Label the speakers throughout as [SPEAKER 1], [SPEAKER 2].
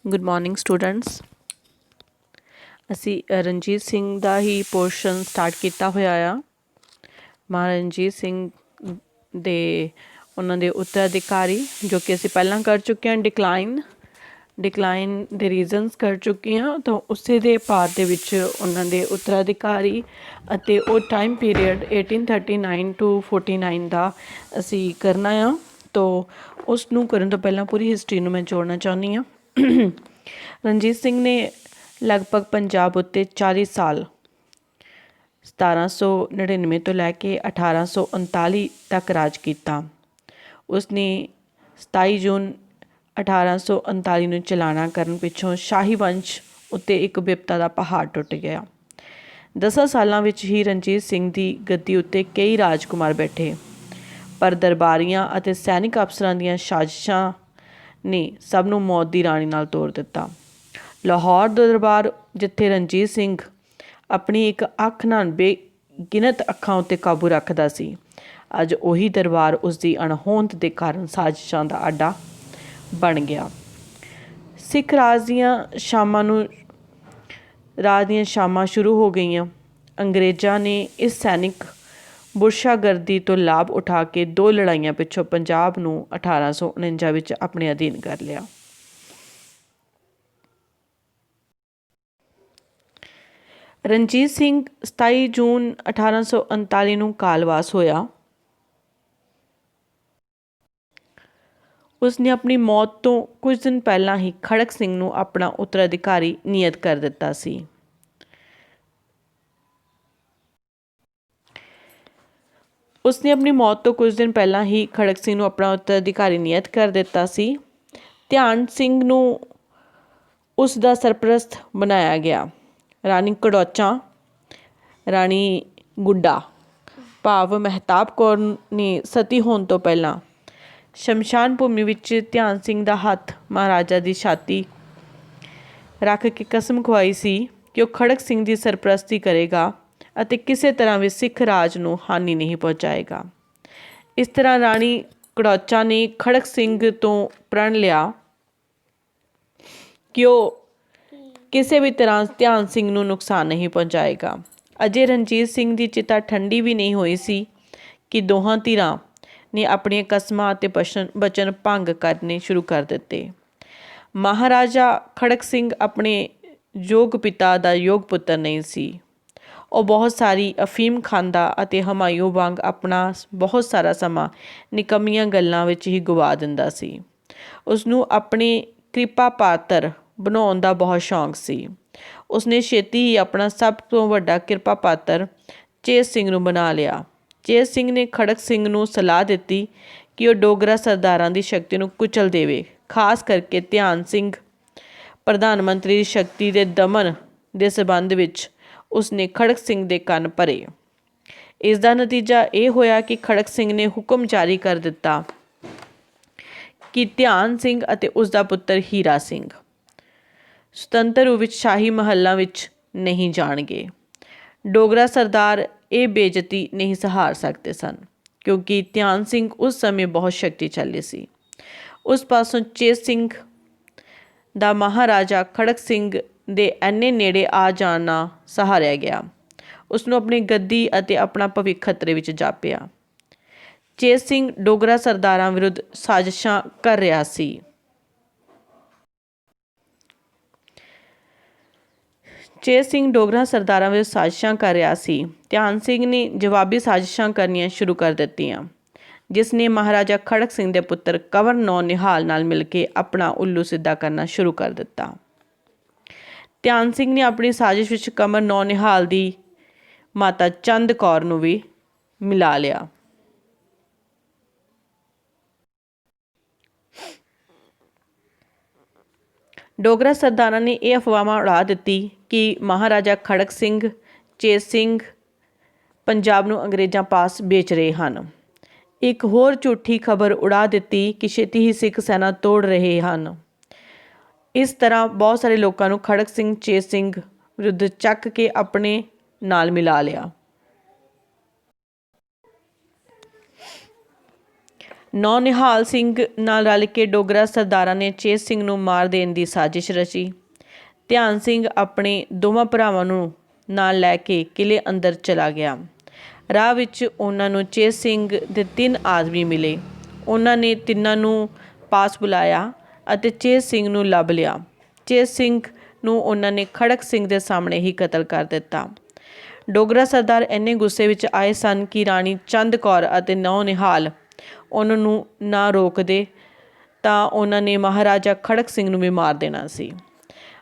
[SPEAKER 1] Good morning students. ਅਸੀਂ ਰਣਜੀਤ ਸਿੰਘ ਦਾ ਹੀ portion start ਕੀਤਾ ਹੋਇਆ ਆ। ਮਹਾਰਾਜਾ ਰਣਜੀਤ ਸਿੰਘ ਦੇ ਉਹਨਾਂ ਦੇ ਉੱਤਰਾਧਿਕਾਰੀ ਜੋ ਕਿ ਅਸੀਂ ਪਹਿਲਾਂ ਕਰ ਚੁੱਕੇ ਹਾਂ। ਡਿਕਲਾਈਨ ਦੇ ਰੀਜ਼ਨਸ ਕਰ ਚੁੱਕੇ ਹਾਂ। ਤਾਂ ਉਸੇ ਦੇ ਪਾਰ ਦੇ ਵਿੱਚ ਉਹਨਾਂ ਦੇ ਉੱਤਰਾਧਿਕਾਰੀ ਅਤੇ ਉਹ ਟਾਈਮ ਪੀਰੀਅਡ 1839 to 49 ਦਾ ਅਸੀਂ ਕਰਨਾ ਆ। ਤਾਂ ਉਸ ਨੂੰ ਕਰਨ ਤੋਂ ਪਹਿਲਾਂ ਪੂਰੀ ਹਿਸਟਰੀ ਨੂੰ ਮੈਂ ਜੋੜਨਾ ਚਾਹੁੰਦੀ ਹਾਂ। ਰਣਜੀਤ ਸਿੰਘ ਨੇ ਲਗਭਗ ਪੰਜਾਬ ਉੱਤੇ 40 ਸਾਲ 1799 ਤੋਂ ਲੈ ਕੇ 1839 ਤੱਕ ਰਾਜ ਕੀਤਾ। ਉਸਨੇ 27 ਜੂਨ 1839 ਨੂੰ ਚਲਾਣਾ ਕਰਨ ਪਿੱਛੋਂ ਸ਼ਾਹੀ ਵੰਸ਼ ਉੱਤੇ ਇੱਕ ਬਿਪਤਾ ਦਾ ਪਹਾੜ ਟੁੱਟ ਗਿਆ। 10 ਸਾਲਾਂ ਵਿੱਚ ਹੀ ਰਣਜੀਤ ਸਿੰਘ ਦੀ ਗੱਦੀ ਉੱਤੇ ਕਈ ਰਾਜਕੁਮਾਰ ਬੈਠੇ, ਪਰ ਦਰਬਾਰੀਆਂ ਅਤੇ ਸੈਨਿਕ ਅਫਸਰਾਂ ਦੀਆਂ ਸਾਜ਼ਿਸ਼ਾਂ ਨੇ ਸਭ ਨੂੰ ਮੌਤ ਦੀ ਰਾਣੀ ਨਾਲ ਤੋੜ ਦਿੱਤਾ। ਲਾਹੌਰ ਦਾ ਦਰਬਾਰ, ਜਿੱਥੇ ਰਣਜੀਤ ਸਿੰਘ ਆਪਣੀ ਇੱਕ ਅੱਖ ਨਾਲ ਬੇਗਿਣਤ ਅੱਖਾਂ ਉੱਤੇ ਕਾਬੂ ਰੱਖਦਾ ਸੀ, ਅੱਜ ਉਹੀ ਦਰਬਾਰ ਉਸਦੀ ਅਣਹੋਂਦ ਦੇ ਕਾਰਨ ਸਾਜ਼ਿਸ਼ਾਂ ਦਾ ਅੱਡਾ ਬਣ ਗਿਆ। ਸਿੱਖ ਰਾਜ ਦੀਆਂ ਸ਼ਾਮਾਂ ਸ਼ੁਰੂ ਹੋ ਗਈਆਂ। ਅੰਗਰੇਜ਼ਾਂ ਨੇ ਇਸ ਸੈਨਿਕ ਬੁਰਸ਼ਾਗਰਦੀ ਤੋਂ ਲਾਭ ਉਠਾ ਕੇ 2 ਲੜਾਈਆਂ ਪਿੱਛੋਂ ਪੰਜਾਬ ਨੂੰ 1849 ਵਿੱਚ ਆਪਣੇ ਅਧੀਨ ਕਰ ਲਿਆ। ਰਣਜੀਤ ਸਿੰਘ 27 ਜੂਨ 1839 ਨੂੰ ਕਾਲਵਾਸ ਹੋਇਆ। ਉਸਨੇ ਆਪਣੀ ਮੌਤ ਤੋਂ ਕੁਝ ਦਿਨ ਪਹਿਲਾਂ ਹੀ ਖੜਕ ਸਿੰਘ ਨੂੰ ਆਪਣਾ ਉੱਤਰਾਧਿਕਾਰੀ ਨਿਯਤ ਕਰ ਦਿੱਤਾ ਸੀ। ਧਿਆਨ ਸਿੰਘ ਨੂੰ ਉਸ ਦਾ ਸਰਪ੍ਰਸਤ ਬਣਾਇਆ ਗਿਆ। ਰਾਣੀ ਘੜੌਚਾਂ, ਰਾਣੀ ਗੁੱਡਾ ਭਾਵ ਮਹਿਤਾਬ ਕੌਰ ਨੇ ਸਤੀ ਹੋਣ ਤੋਂ ਪਹਿਲਾਂ ਸ਼ਮਸ਼ਾਨ ਭੂਮੀ ਵਿੱਚ ਧਿਆਨ ਸਿੰਘ ਦਾ ਹੱਥ ਮਹਾਰਾਜਾ ਦੀ ਛਾਤੀ ਰੱਖ ਕੇ ਕਸਮ ਖਵਾਈ ਸੀ ਕਿ ਉਹ ਖੜਕ ਸਿੰਘ ਦੀ ਸਰਪ੍ਰਸਤੀ ਕਰੇਗਾ ਅਤੇ ਕਿਸੇ ਤਰ੍ਹਾਂ ਵੀ ਸਿੱਖ ਰਾਜ ਨੂੰ ਹਾਨੀ ਨਹੀਂ ਪਹੁੰਚਾਏਗਾ। ਇਸ ਤਰ੍ਹਾਂ ਰਾਣੀ ਘੜੌਚਾਂ ਨੇ ਖੜਕ ਸਿੰਘ ਤੋਂ ਪ੍ਰਣ ਲਿਆ ਕਿ ਉਹ ਕਿਸੇ ਵੀ ਤਰ੍ਹਾਂ ਧਿਆਨ ਸਿੰਘ ਨੂੰ ਨੁਕਸਾਨ ਨਹੀਂ ਪਹੁੰਚਾਏਗਾ। ਅਜੇ ਰਣਜੀਤ ਸਿੰਘ ਦੀ ਚਿਤਾ ਠੰਡੀ ਵੀ ਨਹੀਂ ਹੋਈ ਸੀ ਕਿ ਦੋਹਾਂ ਧਿਰਾਂ ਨੇ ਆਪਣੀਆਂ ਕਸਮਾਂ ਅਤੇ ਬਚਨ ਭੰਗ ਕਰਨੇ ਸ਼ੁਰੂ ਕਰ ਦਿੱਤੇ। ਮਹਾਰਾਜਾ ਖੜਕ ਸਿੰਘ ਆਪਣੇ ਯੋਗ ਪਿਤਾ ਦਾ ਯੋਗ ਪੁੱਤਰ ਨਹੀਂ ਸੀ। ਉਹ ਬਹੁਤ ਸਾਰੀ ਅਫੀਮ ਖਾਂਦਾ ਅਤੇ ਹਮਾਯੂੰ ਵਾਂਗ ਆਪਣਾ ਬਹੁਤ ਸਾਰਾ ਸਮਾਂ ਨਿਕੰਮੀਆਂ ਗੱਲਾਂ ਵਿੱਚ ਹੀ ਗਵਾ ਦਿੰਦਾ ਸੀ। ਉਸਨੂੰ ਆਪਣੇ ਕਿਰਪਾ ਪਾਤਰ ਬਣਾਉਣ ਦਾ ਬਹੁਤ ਸ਼ੌਂਕ ਸੀ। ਉਸਨੇ ਛੇਤੀ ਹੀ ਆਪਣਾ ਸਭ ਤੋਂ ਵੱਡਾ ਕਿਰਪਾ ਪਾਤਰ ਚੇਤ ਸਿੰਘ ਨੂੰ ਬਣਾ ਲਿਆ। ਚੇਤ ਸਿੰਘ ਨੇ ਖੜਕ ਸਿੰਘ ਨੂੰ ਸਲਾਹ ਦਿੱਤੀ ਕਿ ਉਹ ਡੋਗਰਾ ਸਰਦਾਰਾਂ ਦੀ ਸ਼ਕਤੀ ਨੂੰ ਕੁਚਲ ਦੇਵੇ। ਖਾਸ ਕਰਕੇ ਧਿਆਨ ਸਿੰਘ ਪ੍ਰਧਾਨ ਮੰਤਰੀ ਦੀ ਸ਼ਕਤੀ ਦੇ ਦਮਨ ਦੇ ਸੰਬੰਧ ਵਿੱਚ ਉਸਨੇ ਖੜਕ ਸਿੰਘ ਦੇ ਕੰਨ ਭਰੇ। ਇਸ ਦਾ ਨਤੀਜਾ ਇਹ ਹੋਇਆ ਕਿ ਖੜਕ ਸਿੰਘ ਨੇ ਹੁਕਮ ਜਾਰੀ ਕਰ ਦਿੱਤਾ ਕਿ ਧਿਆਨ ਸਿੰਘ ਅਤੇ ਉਸਦਾ ਪੁੱਤਰ ਹੀਰਾ ਸਿੰਘ ਸੁਤੰਤਰ ਰੂਪ ਵਿੱਚ ਸ਼ਾਹੀ ਮਹੱਲਾਂ ਵਿੱਚ ਨਹੀਂ ਜਾਣਗੇ। ਡੋਗਰਾ ਸਰਦਾਰ ਇਹ ਬੇਇੱਜ਼ਤੀ ਨਹੀਂ ਸਹਾਰ ਸਕਦੇ ਸਨ, ਕਿਉਂਕਿ ਧਿਆਨ ਸਿੰਘ ਉਸ ਸਮੇਂ ਬਹੁਤ ਸ਼ਕਤੀਸ਼ਾਲੀ ਸੀ। ਉਸ ਪਾਸੋਂ ਚੇਤ ਸਿੰਘ ਦਾ ਮਹਾਰਾਜਾ ਖੜਕ ਸਿੰਘ ਦੇ ਇੰਨੇ ਨੇੜੇ ਆ ਜਾਣਾ ਸਹਾਰਿਆ ਗਿਆ। ਉਸਨੂੰ ਆਪਣੀ ਗੱਦੀ ਅਤੇ ਆਪਣਾ ਭਵਿੱਖ ਖਤਰੇ ਵਿੱਚ ਜਾਪਿਆ। ਚੇਤ ਸਿੰਘ ਡੋਗਰਾ ਸਰਦਾਰਾਂ ਵਿਰੁੱਧ ਸਾਜ਼ਿਸ਼ਾਂ ਕਰ ਰਿਹਾ ਸੀ। ਧਿਆਨ ਸਿੰਘ ਨੇ ਜਵਾਬੀ ਸਾਜ਼ਿਸ਼ਾਂ ਕਰਨੀਆਂ ਸ਼ੁਰੂ ਕਰ ਦਿੱਤੀਆਂ, ਜਿਸ ਨੇ ਮਹਾਰਾਜਾ ਖੜਕ ਸਿੰਘ ਦੇ ਪੁੱਤਰ ਕੰਵਰ ਨਿਹਾਲ ਨਾਲ ਮਿਲ ਕੇ ਆਪਣਾ ਉੱਲੂ ਸਿੱਧਾ ਕਰਨਾ ਸ਼ੁਰੂ ਕਰ ਦਿੱਤਾ। ਧਿਆਨ ਸਿੰਘ ਨੇ ਆਪਣੀ ਸਾਜ਼ਿਸ਼ ਵਿੱਚ ਕੰਵਰ ਨਿਹਾਲ ਦੀ ਮਾਤਾ ਚੰਦ ਕੌਰ ਨੂੰ ਵੀ ਮਿਲਾ ਲਿਆ। ਡੋਗਰਾ ਸਰਦਾਰਾਂ ਨੇ ਇਹ ਅਫਵਾਹਾਂ ਉਡਾ ਦਿੱਤੀ ਕਿ ਮਹਾਰਾਜਾ ਖੜਕ ਸਿੰਘ ਚੇਤ ਸਿੰਘ ਪੰਜਾਬ ਨੂੰ ਅੰਗਰੇਜ਼ਾਂ ਪਾਸ ਵੇਚ ਰਹੇ ਹਨ। ਇੱਕ ਹੋਰ ਝੂਠੀ ਖਬਰ ਉਡਾ ਦਿੱਤੀ ਕਿ ਛੇਤੀ ਹੀ ਸਿੱਖ ਸੈਨਾ ਤੋੜ ਰਹੇ ਹਨ। ਇਸ ਤਰ੍ਹਾਂ ਬਹੁਤ ਸਾਰੇ ਲੋਕਾਂ ਨੂੰ ਖੜਕ ਸਿੰਘ ਚੇਤ ਸਿੰਘ ਵਿਰੁੱਧ ਚੱਕ ਕੇ ਆਪਣੇ ਨਾਲ ਮਿਲਾ ਲਿਆ। ਨੌ ਨਿਹਾਲ ਸਿੰਘ ਨਾਲ ਰਲ ਕੇ ਡੋਗਰਾ ਸਰਦਾਰਾਂ ਨੇ ਚੇਤ ਸਿੰਘ ਨੂੰ ਮਾਰ ਦੇਣ ਦੀ ਸਾਜ਼ਿਸ਼ ਰਚੀ। ਧਿਆਨ ਸਿੰਘ ਆਪਣੇ ਦੋਵਾਂ ਭਰਾਵਾਂ ਨੂੰ ਨਾਲ ਲੈ ਕੇ ਕਿਲ੍ਹੇ ਅੰਦਰ ਚਲਾ ਗਿਆ। ਰਾਹ ਵਿੱਚ ਉਹਨਾਂ ਨੂੰ ਚੇਤ ਸਿੰਘ ਦੇ 3 ਆਦਮੀ ਮਿਲੇ। ਉਹਨਾਂ ਨੇ ਤਿੰਨਾਂ ਨੂੰ ਪਾਸ ਬੁਲਾਇਆ ਅਤੇ ਚੇਤ ਸਿੰਘ ਨੂੰ ਲੱਭ ਲਿਆ। ਚੇਤ ਸਿੰਘ ਨੂੰ ਉਹਨਾਂ ਨੇ ਖੜਕ ਸਿੰਘ ਦੇ ਸਾਹਮਣੇ ਹੀ ਕਤਲ ਕਰ ਦਿੱਤਾ। ਡੋਗਰਾ ਸਰਦਾਰ ਇੰਨੇ ਗੁੱਸੇ ਵਿੱਚ ਆਏ ਸਨ ਕਿ ਰਾਣੀ ਚੰਦ ਕੌਰ ਅਤੇ ਨੌ ਨਿਹਾਲ ਉਹਨਾਂ ਨੂੰ ਨਾ ਰੋਕਦੇ ਤਾਂ ਉਹਨਾਂ ਨੇ ਮਹਾਰਾਜਾ ਖੜਕ ਸਿੰਘ ਨੂੰ ਵੀ ਮਾਰ ਦੇਣਾ ਸੀ।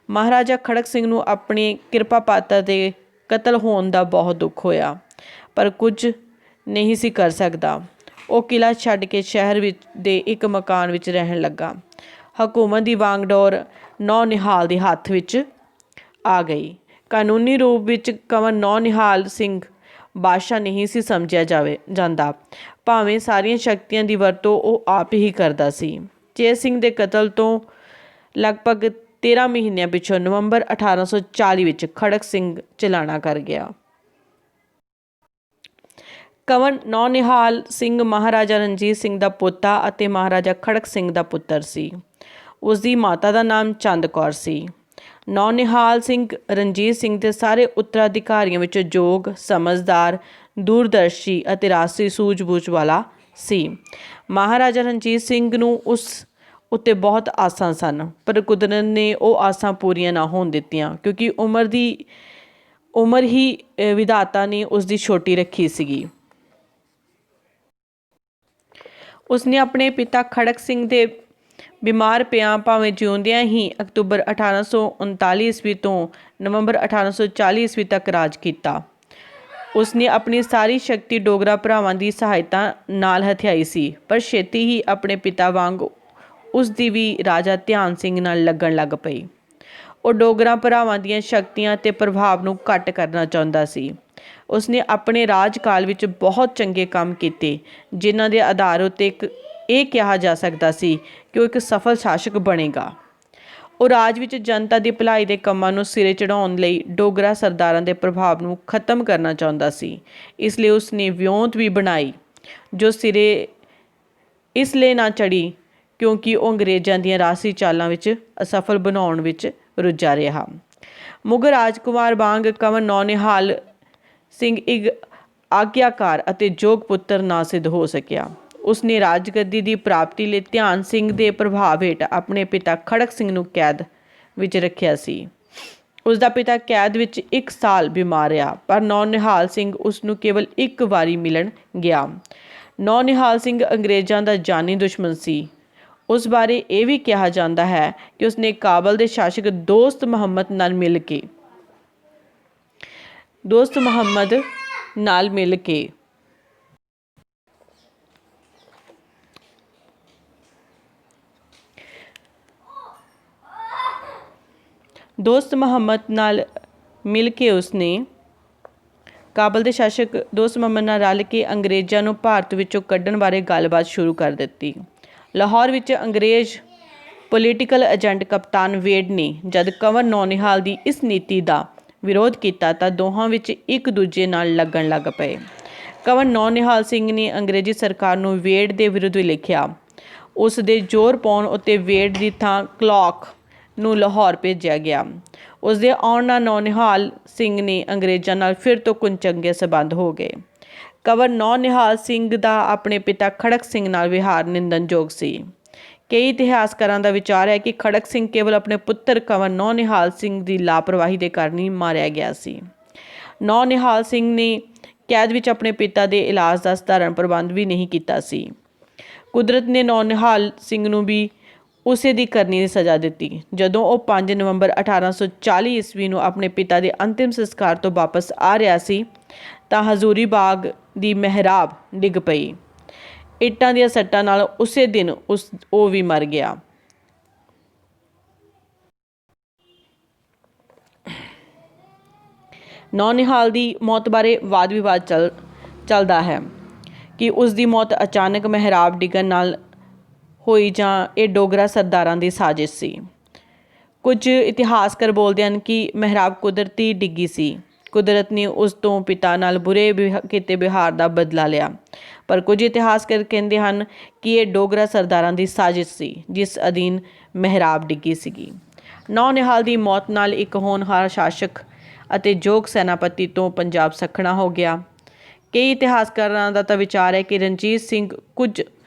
[SPEAKER 1] ਮਹਾਰਾਜਾ ਖੜਕ ਸਿੰਘ ਨੂੰ ਆਪਣੇ ਕਿਰਪਾ ਪਾਤਰ ਦੇ ਕਤਲ ਹੋਣ ਦਾ ਬਹੁਤ ਦੁੱਖ ਹੋਇਆ, ਪਰ ਕੁਝ ਨਹੀਂ ਸੀ ਕਰ ਸਕਦਾ। ਉਹ ਕਿਲ੍ਹਾ ਛੱਡ ਕੇ ਸ਼ਹਿਰ ਵਿੱਚ ਦੇ ਇੱਕ ਮਕਾਨ ਵਿੱਚ ਰਹਿਣ ਲੱਗਾ। ਹਕੂਮਤ ਦੀ ਵਾਂਗਡੋਰ ਨੌ ਨਿਹਾਲ ਦੇ ਹੱਥ ਵਿੱਚ ਆ ਗਈ। ਕਾਨੂੰਨੀ ਰੂਪ ਵਿੱਚ ਕੰਵਰ ਨੌ ਨਿਹਾਲ ਸਿੰਘ ਬਾਦਸ਼ਾਹ ਨਹੀਂ ਸੀ ਸਮਝਿਆ ਜਾਂਦਾ, ਭਾਵੇਂ ਸਾਰੀਆਂ ਸ਼ਕਤੀਆਂ ਦੀ ਵਰਤੋਂ ਉਹ ਆਪ ਹੀ ਕਰਦਾ ਸੀ। ਚੇਤ ਸਿੰਘ ਦੇ ਕਤਲ ਤੋਂ ਲਗਭਗ 13 ਮਹੀਨਿਆਂ ਪਿੱਛੋਂ ਨਵੰਬਰ 1840 ਵਿੱਚ ਖੜਕ ਸਿੰਘ ਚਲਾਣਾ ਕਰ ਗਿਆ। ਕੰਵਰ ਨੌ ਨਿਹਾਲ ਸਿੰਘ ਮਹਾਰਾਜਾ ਰਣਜੀਤ ਸਿੰਘ ਦਾ ਪੋਤਾ ਅਤੇ ਮਹਾਰਾਜਾ ਖੜਕ ਸਿੰਘ ਦਾ ਪੁੱਤਰ ਸੀ। ਉਸਦੀ ਮਾਤਾ ਦਾ ਨਾਮ ਚੰਦ ਕੌਰ ਸੀ। ਨੌ ਨਿਹਾਲ ਸਿੰਘ ਰਣਜੀਤ ਸਿੰਘ ਦੇ ਸਾਰੇ ਉੱਤਰਾਧਿਕਾਰੀਆਂ ਵਿੱਚ ਯੋਗ, ਸਮਝਦਾਰ, ਦੂਰਦਰਸ਼ੀ ਅਤੇ ਰਾਜਸੀ ਸੂਝ-ਬੂਝ ਵਾਲਾ ਸੀ। ਮਹਾਰਾਜਾ ਰਣਜੀਤ ਸਿੰਘ ਨੂੰ ਉਸ ਉੱਤੇ ਬਹੁਤ ਆਸਾਂ ਸਨ, ਪਰ ਕੁਦਰਤ ਨੇ ਉਹ ਆਸਾਂ ਪੂਰੀਆਂ ਨਾ ਹੋਣ ਦਿੱਤੀਆਂ, ਕਿਉਂਕਿ ਉਮਰ ਹੀ ਵਿਧਾਤਾ ਨੇ ਉਸਦੀ ਛੋਟੀ ਰੱਖੀ ਸੀਗੀ। ਉਸਨੇ ਆਪਣੇ ਪਿਤਾ ਖੜਕ ਸਿੰਘ ਦੇ ਬਿਮਾਰ ਪਿਆਂ ਭਾਵੇਂ ਜਿਉਂਦਿਆਂ ਹੀ ਅਕਤੂਬਰ 1839 ਈਸਵੀ ਤੋਂ ਨਵੰਬਰ 1840 ਈਸਵੀ ਤੱਕ ਰਾਜ ਕੀਤਾ। ਉਸਨੇ ਆਪਣੀ ਸਾਰੀ ਸ਼ਕਤੀ ਡੋਗਰਾ ਭਰਾਵਾਂ ਦੀ ਸਹਾਇਤਾ ਨਾਲ ਹਥਿਆਈ ਸੀ, ਪਰ ਛੇਤੀ ਹੀ ਆਪਣੇ ਪਿਤਾ ਵਾਂਗ ਉਸਦੀ ਵੀ ਰਾਜਾ ਧਿਆਨ ਸਿੰਘ ਨਾਲ ਲੱਗਣ ਲੱਗ ਪਈ। ਉਹ ਡੋਗਰਾ ਭਰਾਵਾਂ ਦੀਆਂ ਸ਼ਕਤੀਆਂ ਅਤੇ ਪ੍ਰਭਾਵ ਨੂੰ ਘੱਟ ਕਰਨਾ ਚਾਹੁੰਦਾ ਸੀ। ਉਸਨੇ ਆਪਣੇ ਰਾਜਕਾਲ ਵਿੱਚ ਬਹੁਤ ਚੰਗੇ ਕੰਮ ਕੀਤੇ, ਜਿਨ੍ਹਾਂ ਦੇ ਆਧਾਰ ਉੱਤੇ ਇਹ ਕਿਹਾ ਜਾ ਸਕਦਾ ਸੀ ਕਿ ਉਹ ਇੱਕ ਸਫਲ ਸ਼ਾਸਕ ਬਣੇਗਾ। ਉਹ ਰਾਜ ਵਿੱਚ ਜਨਤਾ ਦੀ ਭਲਾਈ ਦੇ ਕੰਮਾਂ ਨੂੰ ਸਿਰੇ ਚੜ੍ਹਾਉਣ ਲਈ ਡੋਗਰਾ ਸਰਦਾਰਾਂ ਦੇ ਪ੍ਰਭਾਵ ਨੂੰ ਖਤਮ ਕਰਨਾ ਚਾਹੁੰਦਾ ਸੀ। ਇਸ ਲਈ ਉਸਨੇ ਵਿਉਂਤ ਵੀ ਬਣਾਈ, ਜੋ ਸਿਰੇ ਇਸ ਲਈ ਨਾ ਚੜ੍ਹੀ ਕਿਉਂਕਿ ਉਹ ਅੰਗਰੇਜ਼ਾਂ ਦੀਆਂ ਰਾਜਸੀ ਚਾਲਾਂ ਵਿੱਚ ਅਸਫਲ ਬਣਾਉਣ ਵਿੱਚ ਰੁੱਝਾ ਰਿਹਾ। ਮੁਗਲ ਰਾਜਕੁਮਾਰ ਵਾਂਗ ਕੰਵਰ ਨੌ ਨਿਹਾਲ ਸਿੰਘ ਇੱਕ ਆਗਿਆਕਾਰ ਅਤੇ ਯੋਗ ਪੁੱਤਰ ਨਾ ਸਿੱਧ ਹੋ ਸਕਿਆ। ਉਸਨੇ ਰਾਜਗੱਦੀ ਦੀ ਪ੍ਰਾਪਤੀ ਲਈ ਧਿਆਨ ਸਿੰਘ ਦੇ ਪ੍ਰਭਾਵ ਹੇਠ ਆਪਣੇ ਪਿਤਾ ਖੜਕ ਸਿੰਘ ਨੂੰ ਕੈਦ ਵਿੱਚ ਰੱਖਿਆ ਸੀ। ਉਸਦਾ ਪਿਤਾ ਕੈਦ ਵਿੱਚ 1 ਸਾਲ ਬਿਮਾਰ ਰਿਹਾ, ਪਰ ਨੌ ਨਿਹਾਲ ਸਿੰਘ ਉਸ ਨੂੰ ਕੇਵਲ 1 ਵਾਰੀ ਮਿਲਣ ਗਿਆ। ਨੌ ਨਿਹਾਲ ਸਿੰਘ ਅੰਗਰੇਜ਼ਾਂ ਦਾ ਜਾਨੀ ਦੁਸ਼ਮਣ ਸੀ। ਉਸ ਬਾਰੇ ਇਹ ਵੀ ਕਿਹਾ ਜਾਂਦਾ ਹੈ ਕਿ ਉਸਨੇ ਕਾਬਲ ਦੇ ਸ਼ਾਸਕ ਦੋਸਤ ਮੁਹੰਮਦ ਨਾਲ ਮਿਲ ਕੇ ਦੋਸਤ ਮੁਹੰਮਦ ਨਾਲ ਮਿਲ ਕੇ ਉਸਨੇ ਕਾਬਲ ਦੇ ਸ਼ਾਸਕ ਦੋਸਤ ਮੁਹੰਮਦ ਨਾਲ ਰਲ ਕੇ ਅੰਗਰੇਜ਼ਾਂ ਨੂੰ ਭਾਰਤ ਵਿੱਚੋਂ ਕੱਢਣ ਬਾਰੇ ਗੱਲਬਾਤ ਸ਼ੁਰੂ ਕਰ ਦਿੱਤੀ। ਲਾਹੌਰ ਵਿੱਚ ਅੰਗਰੇਜ਼ ਪੋਲੀਟੀਕਲ ਏਜੰਟ ਕਪਤਾਨ ਵੇਡ ਨੇ ਜਦ ਕੰਵਰ ਨੌ ਨਿਹਾਲ ਦੀ ਇਸ ਨੀਤੀ ਦਾ ਵਿਰੋਧ ਕੀਤਾ ਤਾਂ ਦੋਹਾਂ ਵਿੱਚ ਇੱਕ ਦੂਜੇ ਨਾਲ ਲੱਗਣ ਲੱਗ ਪਏ। ਕੰਵਰ ਨੌ ਨਿਹਾਲ ਸਿੰਘ ਨੇ ਅੰਗਰੇਜ਼ੀ ਸਰਕਾਰ ਨੂੰ ਵੇਡ ਦੇ ਵਿਰੁੱਧ ਲਿਖਿਆ। ਉਸ ਦੇ ਜ਼ੋਰ ਪਾਉਣ ਉੱਤੇ ਵੇਡ ਦੀ ਥਾਂ ਕਲਾਰਕ ਨੂੰ ਲਾਹੌਰ ਭੇਜਿਆ ਗਿਆ। ਉਸ ਦੇ ਆਉਣ ਨਾਲ ਨੌ ਨਿਹਾਲ ਸਿੰਘ ਨੇ ਅੰਗਰੇਜ਼ਾਂ ਨਾਲ ਫਿਰ ਤੋਂ ਕੁਝ ਚੰਗੇ ਸੰਬੰਧ ਹੋ ਗਏ। ਕੰਵਰ ਨੌ ਨਿਹਾਲ ਸਿੰਘ ਦਾ ਆਪਣੇ ਪਿਤਾ ਖੜਕ ਸਿੰਘ ਨਾਲ ਵਿਹਾਰ ਨਿੰਦਣਯੋਗ ਸੀ। ਕਈ ਇਤਿਹਾਸਕਾਰਾਂ ਦਾ ਵਿਚਾਰ ਹੈ ਕਿ ਖੜਕ ਸਿੰਘ ਕੇਵਲ ਆਪਣੇ ਪੁੱਤਰ ਕੰਵਰ ਨੌ ਨਿਹਾਲ ਸਿੰਘ ਦੀ ਲਾਪਰਵਾਹੀ ਦੇ ਕਾਰਨ ਹੀ ਮਾਰਿਆ ਗਿਆ ਸੀ। ਨੌ ਨਿਹਾਲ ਸਿੰਘ ਨੇ ਕੈਦ ਵਿੱਚ ਆਪਣੇ ਪਿਤਾ ਦੇ ਇਲਾਜ ਦਾ ਸਧਾਰਨ ਪ੍ਰਬੰਧ ਵੀ ਨਹੀਂ ਕੀਤਾ ਸੀ। ਕੁਦਰਤ ਨੇ ਨੌ ਨਿਹਾਲ ਸਿੰਘ ਨੂੰ ਵੀ ਉਸੇ ਦੀ ਕਰਨੀ ਦੀ ਸਜ਼ਾ ਦਿੱਤੀ। ਜਦੋਂ ਉਹ 5 ਨਵੰਬਰ 1840 ਈਸਵੀ ਨੂੰ ਆਪਣੇ ਪਿਤਾ ਦੇ ਅੰਤਿਮ ਸੰਸਕਾਰ ਤੋਂ ਵਾਪਸ ਆ ਰਿਹਾ ਸੀ ਤਾਂ ਹਜ਼ੂਰੀ ਬਾਗ ਦੀ ਮਿਹਰਾਬ ਡਿੱਗ ਪਈ। ਇੱਟਾਂ ਦੀਆਂ ਸੱਟਾਂ ਨਾਲ ਉਸੇ ਦਿਨ ਉਹ ਵੀ ਮਰ ਗਿਆ। ਨੌ ਨਿਹਾਲ ਦੀ ਮੌਤ ਬਾਰੇ ਵਾਦ ਵਿਵਾਦ ਚੱਲਦਾ ਹੈ ਕਿ ਉਸ ਦੀ ਮੌਤ ਅਚਾਨਕ ਮਿਹਰਾਬ ਡਿੱਗਣ ਨਾਲ ਹੋਈ ਜਾਂ ਇਹ ਡੋਗਰਾ ਸਰਦਾਰਾਂ ਦੀ ਸਾਜ਼ਿਸ਼ ਸੀ। ਕੁਝ ਇਤਿਹਾਸਕਾਰ ਬੋਲਦੇ ਹਨ ਕਿ ਮਿਹਰਾਬ ਕੁਦਰਤੀ ਡਿੱਗੀ ਸੀ। ਕੁਦਰਤ ਨੇ ਉਸ ਤੋਂ ਪਿਤਾ ਨਾਲ ਬੁਰੇ ਕੀਤੇ ਵਿਹਾਰ ਦਾ ਬਦਲਾ ਲਿਆ। ਪਰ ਕੁਝ ਇਤਿਹਾਸਕਾਰ ਕਹਿੰਦੇ ਹਨ ਕਿ ਇਹ ਡੋਗਰਾ ਸਰਦਾਰਾਂ ਦੀ ਸਾਜ਼ਿਸ਼ ਸੀ ਜਿਸ ਅਧੀਨ ਮਹਿਰਾਬ ਡਿੱਗੀ ਸੀਗੀ। ਨੌਨਿਹਾਲ ਦੀ ਮੌਤ ਨਾਲ ਇੱਕ ਹੋਣਹਾਰ ਸ਼ਾਸਕ ਅਤੇ ਯੋਗ ਸੈਨਾਪਤੀ ਤੋਂ ਪੰਜਾਬ ਸੱਖਣਾ ਹੋ ਗਿਆ। ਕਈ ਇਤਿਹਾਸਕਾਰਾਂ ਦਾ ਤਾਂ ਵਿਚਾਰ ਹੈ ਕਿ ਰਣਜੀਤ ਸਿੰਘ ਕੁਝ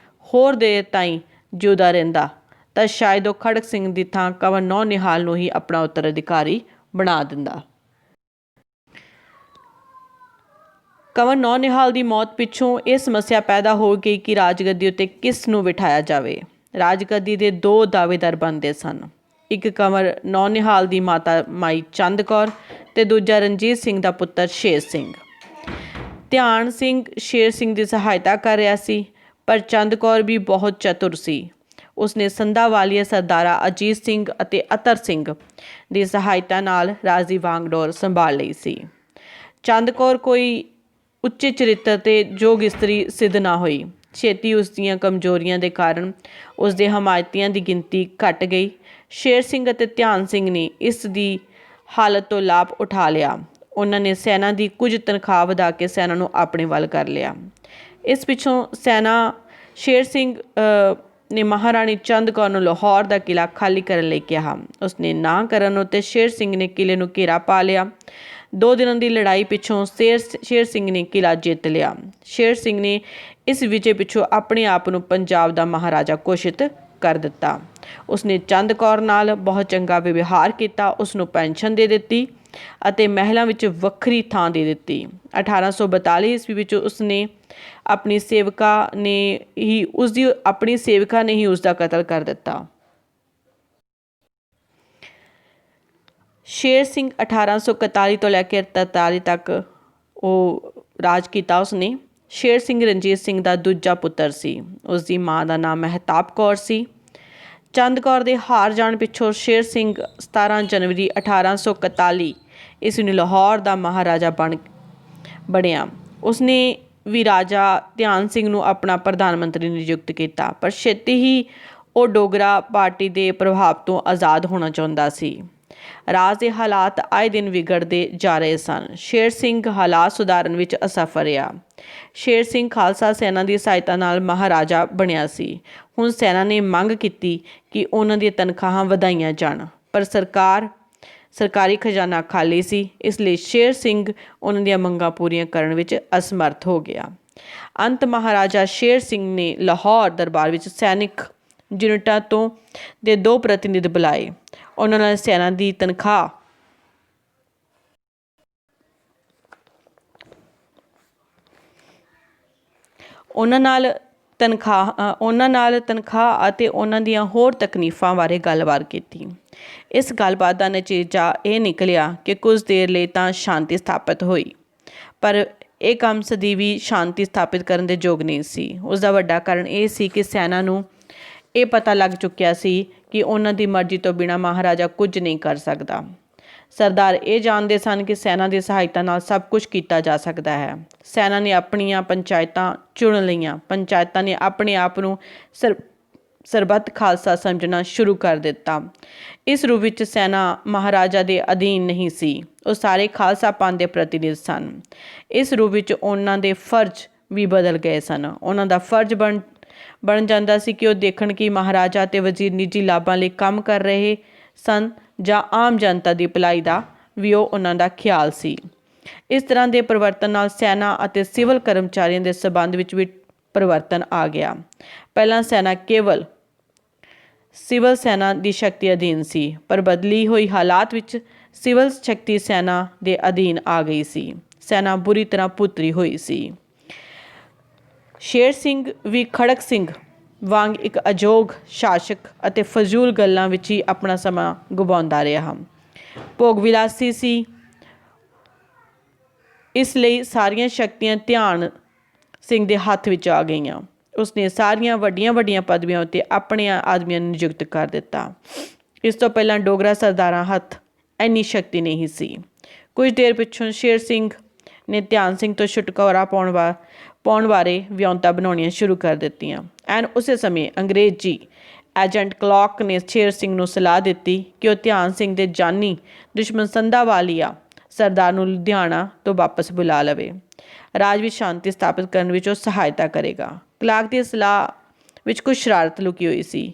[SPEAKER 1] ਹੋਰ ਦੇਰ ਤਾਈਂ ਜਿਉਂਦਾ ਰਹਿੰਦਾ ਤਾਂ ਸ਼ਾਇਦ ਉਹ ਖੜਕ ਸਿੰਘ ਦੀ ਥਾਂ ਕੰਵਰ ਨੌਨਿਹਾਲ ਨੂੰ ਹੀ ਆਪਣਾ ਉੱਤਰਾਧਿਕਾਰੀ ਬਣਾ ਦਿੰਦਾ। ਕੰਵਰ ਨੌਨਿਹਾਲ ਦੀ ਮੌਤ ਪਿੱਛੋਂ ਇਹ ਸਮੱਸਿਆ ਪੈਦਾ ਹੋ ਗਈ ਕਿ ਰਾਜਗੱਦੀ ਉੱਤੇ ਕਿਸ ਨੂੰ ਬਿਠਾਇਆ ਜਾਵੇ। ਰਾਜਗੱਦੀ ਦੇ ਦੋ ਦਾਅਵੇਦਾਰ ਬਣਦੇ ਸਨ, ਇੱਕ ਕੰਵਰ ਨੌਨਿਹਾਲ ਦੀ ਮਾਤਾ ਮਾਈ ਚੰਦ ਕੌਰ ਅਤੇ ਦੂਜਾ ਰਣਜੀਤ ਸਿੰਘ ਦਾ ਪੁੱਤਰ ਸ਼ੇਰ ਸਿੰਘ। ਧਿਆਨ ਸਿੰਘ ਸ਼ੇਰ ਸਿੰਘ ਦੀ ਸਹਾਇਤਾ ਕਰ ਰਿਹਾ ਸੀ, ਪਰ ਚੰਦ ਕੌਰ ਵੀ ਬਹੁਤ ਚਤੁਰ ਸੀ। ਉਸਨੇ ਸੰਧਾ ਵਾਲੀਆ ਸਰਦਾਰਾ ਅਜੀਤ ਸਿੰਘ ਅਤੇ ਅਤਰ ਸਿੰਘ ਦੀ ਸਹਾਇਤਾ ਨਾਲ ਰਾਜ ਦੀ ਵਾਂਗਡੋਰ ਸੰਭਾਲ ਲਈ ਸੀ। ਚੰਦ ਕੌਰ ਕੋਈ ਉੱਚੇ ਚਰਿੱਤਰ ਤੇ ਯੋਗ ਇਸਤਰੀ ਸਿੱਧ ਨਾ ਹੋਈ। ਛੇਤੀ ਉਸ ਦੀਆਂ ਕਮਜ਼ੋਰੀਆਂ ਦੇ ਕਾਰਨ ਉਸ ਦੇ ਹਮਾਇਤੀਆਂ ਦੀ ਗਿਣਤੀ ਘਟ ਗਈ। ਸ਼ੇਰ ਸਿੰਘ ਅਤੇ ਧਿਆਨ ਸਿੰਘ ਨੇ ਇਸ ਦੀ ਹਾਲਤ ਤੋਂ ਲਾਭ ਉਠਾ ਲਿਆ। ਉਹਨਾਂ ਨੇ ਸੈਨਾ ਦੀ ਕੁਝ ਤਨਖਾਹ ਵਧਾ ਕੇ ਸੈਨਾ ਨੂੰ ਆਪਣੇ ਵੱਲ ਕਰ ਲਿਆ। ਇਸ ਪਿੱਛੋਂ ਸ਼ੇਰ ਸਿੰਘ ਨੇ ਮਹਾਰਾਣੀ ਚੰਦ ਕੌਰ ਨੂੰ ਲਾਹੌਰ ਦਾ ਕਿਲ੍ਹਾ ਖਾਲੀ ਕਰਨ ਲਈ ਕਿਹਾ। ਉਸਨੇ ਨਾ ਕਰਨ ਉੱਤੇ ਸ਼ੇਰ ਸਿੰਘ ਨੇ ਕਿਲ੍ਹੇ ਨੂੰ ਘੇਰਾ ਪਾ ਲਿਆ। 2 ਦਿਨਾਂ ਦੀ ਲੜਾਈ ਪਿੱਛੋਂ ਸ਼ੇਰ ਸਿੰਘ ਨੇ ਕਿਲ੍ਹਾ ਜਿੱਤ ਲਿਆ। ਸ਼ੇਰ ਸਿੰਘ ਨੇ ਇਸ ਵਿਜੇ ਪਿੱਛੋਂ ਆਪਣੇ ਆਪ ਨੂੰ ਪੰਜਾਬ ਦਾ ਮਹਾਰਾਜਾ ਘੋਸ਼ਿਤ ਕਰ ਦਿੱਤਾ। ਉਸਨੇ ਚੰਦ ਕੌਰ ਨਾਲ ਬਹੁਤ ਚੰਗਾ ਵਿਵਹਾਰ ਕੀਤਾ, ਉਸਨੂੰ ਪੈਨਸ਼ਨ ਦੇ ਦਿੱਤੀ ਅਤੇ ਮਹਿਲਾਂ ਵਿੱਚ ਵੱਖਰੀ ਥਾਂ ਦੇ ਦਿੱਤੀ। 1842 ਈਸਵੀ ਵਿੱਚ ਉਸਨੇ ਆਪਣੀ ਸੇਵਕਾ ਨੇ ਹੀ ਉਸਦਾ ਕਤਲ ਕਰ ਦਿੱਤਾ। ਸ਼ੇਰ ਸਿੰਘ 1841 ਤੋਂ ਲੈ ਕੇ 43 ਤੱਕ ਉਹ ਰਾਜ ਕੀਤਾ। ਉਸਨੇ ਸ਼ੇਰ ਸਿੰਘ ਰਣਜੀਤ ਸਿੰਘ ਦਾ ਦੂਜਾ ਪੁੱਤਰ ਸੀ। ਉਸਦੀ ਮਾਂ ਦਾ ਨਾਮ ਮਹਿਤਾਬ ਕੌਰ ਸੀ। ਚੰਦ ਕੌਰ ਦੇ ਹਾਰ ਜਾਣ ਪਿੱਛੋਂ ਸ਼ੇਰ ਸਿੰਘ 17 ਜਨਵਰੀ 1841 ਈਸਵੀ ਨੂੰ ਲਾਹੌਰ ਦਾ ਮਹਾਰਾਜਾ ਬਣਿਆ। ਉਸਨੇ ਵੀ ਰਾਜਾ ਧਿਆਨ ਸਿੰਘ ਨੂੰ ਆਪਣਾ ਪ੍ਰਧਾਨ ਮੰਤਰੀ ਨਿਯੁਕਤ ਕੀਤਾ, ਪਰ ਛੇਤੀ ਹੀ ਉਹ ਡੋਗਰਾ ਪਾਰਟੀ ਦੇ ਪ੍ਰਭਾਵ ਤੋਂ ਆਜ਼ਾਦ ਹੋਣਾ ਚਾਹੁੰਦਾ ਸੀ। ਰਾਜ ਦੇ ਹਾਲਾਤ ਆਏ ਦਿਨ ਵਿਗੜਦੇ ਜਾ ਰਹੇ ਸਨ। ਸ਼ੇਰ ਸਿੰਘ ਹਾਲਾਤ ਸੁਧਾਰਨ ਵਿੱਚ ਅਸਫਲ ਰਿਹਾ। ਸ਼ੇਰ ਸਿੰਘ ਖਾਲਸਾ ਸੈਨਾ ਦੀ ਸਹਾਇਤਾ ਨਾਲ ਮਹਾਰਾਜਾ ਬਣਿਆ ਸੀ। ਹੁਣ ਸੈਨਾ ਨੇ ਮੰਗ ਕੀਤੀ ਕਿ ਉਹਨਾਂ ਦੀਆਂ ਤਨਖਾਹਾਂ ਵਧਾਈਆਂ ਜਾਣ, ਪਰ ਸਰਕਾਰੀ ਖਜ਼ਾਨਾ ਖਾਲੀ ਸੀ, ਇਸ ਲਈ ਸ਼ੇਰ ਸਿੰਘ ਉਹਨਾਂ ਦੀਆਂ ਮੰਗਾਂ ਪੂਰੀਆਂ ਕਰਨ ਵਿੱਚ ਅਸਮਰਥ ਹੋ ਗਿਆ। ਅੰਤ ਮਹਾਰਾਜਾ ਸ਼ੇਰ ਸਿੰਘ ਨੇ ਲਾਹੌਰ ਦਰਬਾਰ ਵਿੱਚ ਸੈਨਿਕ ਯੂਨਿਟਾਂ ਦੇ 2 ਪ੍ਰਤੀਨਿਧ ਬੁਲਾਏ। ਉਹਨਾਂ ਨਾਲ ਸੈਨਾ ਦੀ ਤਨਖਾਹ ਉਹਨਾਂ ਨਾਲ ਤਨਖਾਹ ਅਤੇ ਉਹਨਾਂ ਦੀਆਂ ਹੋਰ ਤਕਲੀਫਾਂ ਬਾਰੇ ਗੱਲਬਾਤ ਕੀਤੀ। ਇਸ ਗੱਲਬਾਤ ਦਾ ਨਤੀਜਾ ਇਹ ਨਿਕਲਿਆ ਕਿ ਕੁਝ ਦੇਰ ਲਈ ਤਾਂ ਸ਼ਾਂਤੀ ਸਥਾਪਿਤ ਹੋਈ, ਪਰ ਇਹ ਕੰਮ ਸਦੀਵੀ ਸ਼ਾਂਤੀ ਸਥਾਪਿਤ ਕਰਨ ਦੇ ਯੋਗ ਨਹੀਂ ਸੀ। ਉਸ ਦਾ ਵੱਡਾ ਕਾਰਨ ਇਹ ਸੀ ਕਿ ਸੈਨਾ ਨੂੰ ਇਹ ਪਤਾ ਲੱਗ ਚੁੱਕਿਆ ਸੀ ਕਿ ਉਹਨਾਂ ਦੀ ਮਰਜ਼ੀ ਤੋਂ ਬਿਨਾਂ ਮਹਾਰਾਜਾ ਕੁਝ ਨਹੀਂ ਕਰ ਸਕਦਾ। ਸਰਦਾਰ ਇਹ ਜਾਣਦੇ ਸਨ ਕਿ ਸੈਨਾ ਦੀ ਸਹਾਇਤਾ ਨਾਲ ਸਭ ਕੁਝ ਕੀਤਾ ਜਾ ਸਕਦਾ ਹੈ। ਸੈਨਾ ਨੇ ਆਪਣੀਆਂ ਪੰਚਾਇਤਾਂ ਚੁਣ ਲਈਆਂ। ਪੰਚਾਇਤਾਂ ਨੇ ਆਪਣੇ ਆਪ ਨੂੰ ਸਰਬੱਤ ਖਾਲਸਾ ਸਮਝਣਾ ਸ਼ੁਰੂ ਕਰ ਦਿੱਤਾ। ਇਸ ਰੂਪ ਵਿੱਚ ਸੈਨਾ ਮਹਾਰਾਜਾ ਦੇ ਅਧੀਨ ਨਹੀਂ ਸੀ, ਉਹ ਸਾਰੇ ਖਾਲਸਾ ਪੰਥ ਦੇ ਪ੍ਰਤੀਨਿਧ ਸਨ। ਇਸ ਰੂਪ ਵਿੱਚ ਉਹਨਾਂ ਦੇ ਫਰਜ਼ ਵੀ ਬਦਲ ਗਏ ਸਨ। ਉਹਨਾਂ ਦਾ ਫਰਜ਼ ਬਣ ਜਾਂਦਾ ਸੀ ਕਿ ਉਹ ਦੇਖਣ ਕਿ ਮਹਾਰਾਜਾ ਅਤੇ ਵਜ਼ੀਰ ਨਿੱਜੀ ਲਾਭਾਂ ਲਈ ਕੰਮ ਕਰ ਰਹੇ ਸਨ ਜਾਂ ਆਮ ਜਨਤਾ ਦੀ ਭਲਾਈ ਦਾ ਵੀ ਉਹਨਾਂ ਦਾ ਖਿਆਲ ਸੀ। ਇਸ ਤਰ੍ਹਾਂ ਦੇ ਪਰਿਵਰਤਨ ਨਾਲ ਸੈਨਾ ਅਤੇ ਸਿਵਲ ਕਰਮਚਾਰੀਆਂ ਦੇ ਸੰਬੰਧ ਵਿੱਚ ਵੀ ਪਰਿਵਰਤਨ ਆ ਗਿਆ। ਪਹਿਲਾਂ ਸੈਨਾ ਕੇਵਲ ਸਿਵਲ ਸੈਨਾ ਦੀ ਸ਼ਕਤੀ ਅਧੀਨ ਸੀ, ਪਰ ਬਦਲੀ ਹੋਈ ਹਾਲਾਤ ਵਿੱਚ ਸਿਵਲ ਸ਼ਕਤੀ ਸੈਨਾ ਦੇ ਅਧੀਨ ਆ ਗਈ ਸੀ। ਸੈਨਾ ਬੁਰੀ ਤਰ੍ਹਾਂ ਪੁੱਤਰੀ ਹੋਈ ਸੀ। ਸ਼ੇਰ ਸਿੰਘ ਵੀ ਖੜਕ ਸਿੰਘ ਵਾਂਗ ਇੱਕ ਅਯੋਗ ਸ਼ਾਸਕ ਅਤੇ ਫਜ਼ੂਲ ਗੱਲਾਂ ਵਿੱਚ ਹੀ ਆਪਣਾ ਸਮਾਂ ਗੁਆਉਂਦਾ ਰਿਹਾ। ਭੋਗ ਵਿਲਾਸੀ ਸੀ, ਇਸ ਲਈ ਸਾਰੀਆਂ ਸ਼ਕਤੀਆਂ ਧਿਆਨ ਸਿੰਘ ਦੇ ਹੱਥ ਵਿੱਚ ਆ ਗਈਆਂ। ਉਸਨੇ ਸਾਰੀਆਂ ਵੱਡੀਆਂ ਪਦਵੀਆਂ ਉੱਤੇ ਆਪਣੇ ਆਦਮੀਆਂ ਨੂੰ ਨਿਯੁਕਤ ਕਰ ਦਿੱਤਾ। ਇਸ ਤੋਂ ਪਹਿਲਾਂ ਡੋਗਰਾ ਸਰਦਾਰਾਂ ਹੱਥ ਇੰਨੀ ਸ਼ਕਤੀ ਨਹੀਂ ਸੀ। ਕੁਝ ਦੇਰ ਪਿੱਛੋਂ ਸ਼ੇਰ ਸਿੰਘ ਨੇ ਧਿਆਨ ਸਿੰਘ ਤੋਂ ਛੁਟਕਾਰਾ ਪਾਉਣ ਬਾਰੇ ਵਿਉਂਤਾਂ ਬਣਾਉਣੀਆਂ ਸ਼ੁਰੂ ਕਰ ਦਿੱਤੀਆਂ। ਐਨ ਉਸੇ ਸਮੇਂ ਅੰਗਰੇਜ਼ੀ ਏਜੰਟ ਕਲਾਰਕ ਨੇ ਸ਼ੇਰ ਸਿੰਘ ਨੂੰ ਸਲਾਹ ਦਿੱਤੀ ਕਿ ਉਹ ਧਿਆਨ ਸਿੰਘ ਦੇ ਜਾਨੀ ਦੁਸ਼ਮਣ ਸੰਧਾ ਵਾਲੀਆ ਸਰਦਾਰ ਨੂੰ ਲੁਧਿਆਣਾ ਤੋਂ ਵਾਪਸ ਬੁਲਾ ਲਵੇ। ਰਾਜ ਵਿੱਚ ਸ਼ਾਂਤੀ ਸਥਾਪਿਤ ਕਰਨ ਵਿੱਚ ਉਹ ਸਹਾਇਤਾ ਕਰੇਗਾ। ਕਲਾਰਕ ਦੀ ਸਲਾਹ ਵਿੱਚ ਕੁਝ ਸ਼ਰਾਰਤ ਲੁਕੀ ਹੋਈ ਸੀ।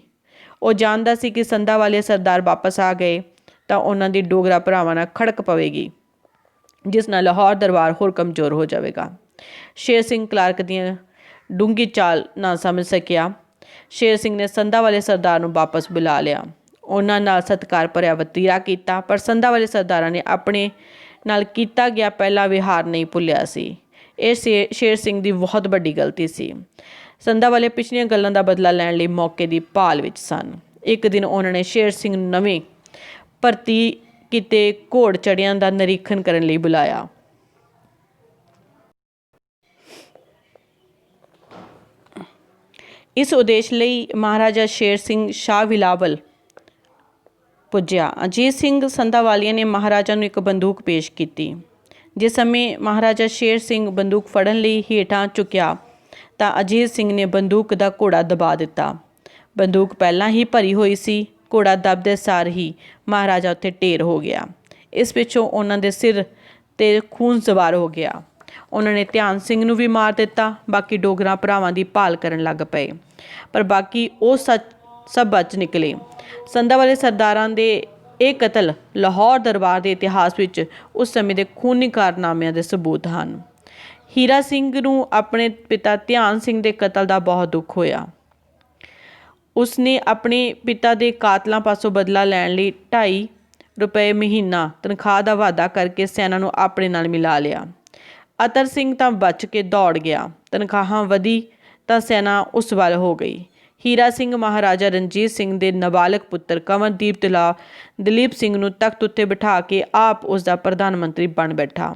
[SPEAKER 1] ਉਹ ਜਾਣਦਾ ਸੀ ਕਿ ਸੰਧਾ ਵਾਲੇ ਸਰਦਾਰ ਵਾਪਸ ਆ ਗਏ ਤਾਂ ਉਹਨਾਂ ਦੀ ਡੋਗਰਾ ਭਰਾਵਾਂ ਨਾਲ ਖੜਕ ਪਵੇਗੀ, ਜਿਸ ਨਾਲ ਲਾਹੌਰ ਦਰਬਾਰ ਹੋਰ ਕਮਜ਼ੋਰ ਹੋ ਜਾਵੇਗਾ। ਸ਼ੇਰ ਸਿੰਘ ਕਲਾਰਕ ਦੀਆਂ ਡੂੰਘੀ ਚਾਲ ਨਾ ਸਮਝ ਸਕਿਆ। ਸ਼ੇਰ ਸਿੰਘ ਨੇ ਸੰਧਾ ਵਾਲੇ ਸਰਦਾਰ ਨੂੰ ਵਾਪਸ ਬੁਲਾ ਲਿਆ। ਉਹਨਾਂ ਨਾਲ ਸਤਿਕਾਰ ਭਰਿਆ ਵਤੀਰਾ ਕੀਤਾ, ਪਰ ਸੰਧਾ ਵਾਲੇ ਸਰਦਾਰਾਂ ਨੇ ਆਪਣੇ ਨਾਲ ਕੀਤਾ ਗਿਆ ਪਹਿਲਾ ਵਿਹਾਰ ਨਹੀਂ ਭੁੱਲਿਆ ਸੀ। ਇਹ ਸ਼ੇਰ ਸਿੰਘ ਦੀ ਬਹੁਤ ਵੱਡੀ ਗਲਤੀ ਸੀ। ਸੰਧਾ ਵਾਲੇ ਪਿਛਲੀਆਂ ਗੱਲਾਂ ਦਾ ਬਦਲਾ ਲੈਣ ਲਈ ਮੌਕੇ ਦੀ ਭਾਲ ਵਿੱਚ ਸਨ। ਇੱਕ ਦਿਨ ਉਹਨਾਂ ਨੇ ਸ਼ੇਰ ਸਿੰਘ ਨੂੰ ਨਵੇਂ ਭਰਤੀ ਕੀਤੇ ਘੋੜ ਚੜਿਆਂ ਦਾ ਨਿਰੀਖਣ ਕਰਨ ਲਈ ਬੁਲਾਇਆ। ਇਸ ਉਦੇਸ਼ ਲਈ ਮਹਾਰਾਜਾ ਸ਼ੇਰ ਸਿੰਘ ਸ਼ਾਹ ਬਿਲਾਵਲ ਪੁੱਜਿਆ। ਅਜੀਤ ਸਿੰਘ ਸੰਧਾ ਵਾਲੀਆਂ ਨੇ ਮਹਾਰਾਜਾ ਨੂੰ ਇੱਕ ਬੰਦੂਕ ਪੇਸ਼ ਕੀਤੀ। ਜਿਸ ਸਮੇਂ ਮਹਾਰਾਜਾ ਸ਼ੇਰ ਸਿੰਘ ਬੰਦੂਕ ਫੜਨ ਲਈ ਹੇਠਾਂ ਝੁਕਿਆ ਤਾਂ ਅਜੀਤ ਸਿੰਘ ਨੇ ਬੰਦੂਕ ਦਾ ਘੋੜਾ ਦਬਾ ਦਿੱਤਾ। ਬੰਦੂਕ ਪਹਿਲਾਂ ਹੀ ਭਰੀ ਹੋਈ ਸੀ। ਘੋੜਾ ਦਬਦੇ ਸਾਰ ਹੀ ਮਹਾਰਾਜਾ ਉੱਥੇ ਢੇਰ ਹੋ ਗਿਆ। ਇਸ ਪਿੱਛੋਂ ਉਹਨਾਂ ਦੇ ਸਿਰ 'ਤੇ ਖੂਨ ਸਵਾਰ ਹੋ ਗਿਆ। ਉਹਨਾਂ ਨੇ ਧਿਆਨ ਸਿੰਘ ਨੂੰ ਵੀ ਮਾਰ ਦਿੱਤਾ। ਬਾਕੀ ਡੋਗਰਾ ਭਰਾਵਾਂ ਦੀ ਭਾਲ ਕਰਨ ਲੱਗ ਪਏ, ਪਰ ਬਾਕੀ ਉਹ ਸਭ ਬਚ ਨਿਕਲੇ। ਸੰਧਾ ਵਾਲੇ ਸਰਦਾਰਾਂ ਦੇ ਇਹ ਕਤਲ ਲਾਹੌਰ ਦਰਬਾਰ ਦੇ ਇਤਿਹਾਸ ਵਿੱਚ ਉਸ ਸਮੇਂ ਦੇ ਖੂਨੀ ਕਾਰਨਾਮਿਆਂ ਦੇ ਸਬੂਤ ਹਨ। ਹੀਰਾ ਸਿੰਘ ਨੂੰ ਆਪਣੇ ਪਿਤਾ ਧਿਆਨ ਸਿੰਘ ਦੇ ਕਤਲ ਦਾ ਬਹੁਤ ਦੁੱਖ ਹੋਇਆ। ਉਸਨੇ ਆਪਣੇ ਪਿਤਾ ਦੇ ਕਾਤਲਾਂ ਪਾਸੋਂ ਬਦਲਾ ਲੈਣ ਲਈ 2.5 ਰੁਪਏ ਮਹੀਨਾ ਤਨਖਾਹ ਦਾ ਵਾਅਦਾ ਕਰਕੇ ਸੈਨਾ ਨੂੰ ਆਪਣੇ ਨਾਲ ਮਿਲਾ ਲਿਆ। ਅਤਰ ਸਿੰਘ ਤਾਂ ਬਚ ਕੇ ਦੌੜ ਗਿਆ। ਤਨਖਾਹਾਂ ਵਧੀ ਤਾਂ ਸੈਨਾ ਉਸ ਵੱਲ ਹੋ ਗਈ। ਹੀਰਾ ਸਿੰਘ ਮਹਾਰਾਜਾ ਰਣਜੀਤ ਸਿੰਘ ਦੇ ਨਾਬਾਲਗ ਪੁੱਤਰ ਕੰਵਰਦੀਪ ਦਲੀਪ ਸਿੰਘ ਨੂੰ ਤਖਤ ਉੱਤੇ ਬਿਠਾ ਕੇ ਆਪ ਉਸ ਦਾ ਪ੍ਰਧਾਨ ਮੰਤਰੀ ਬਣ ਬੈਠਾ।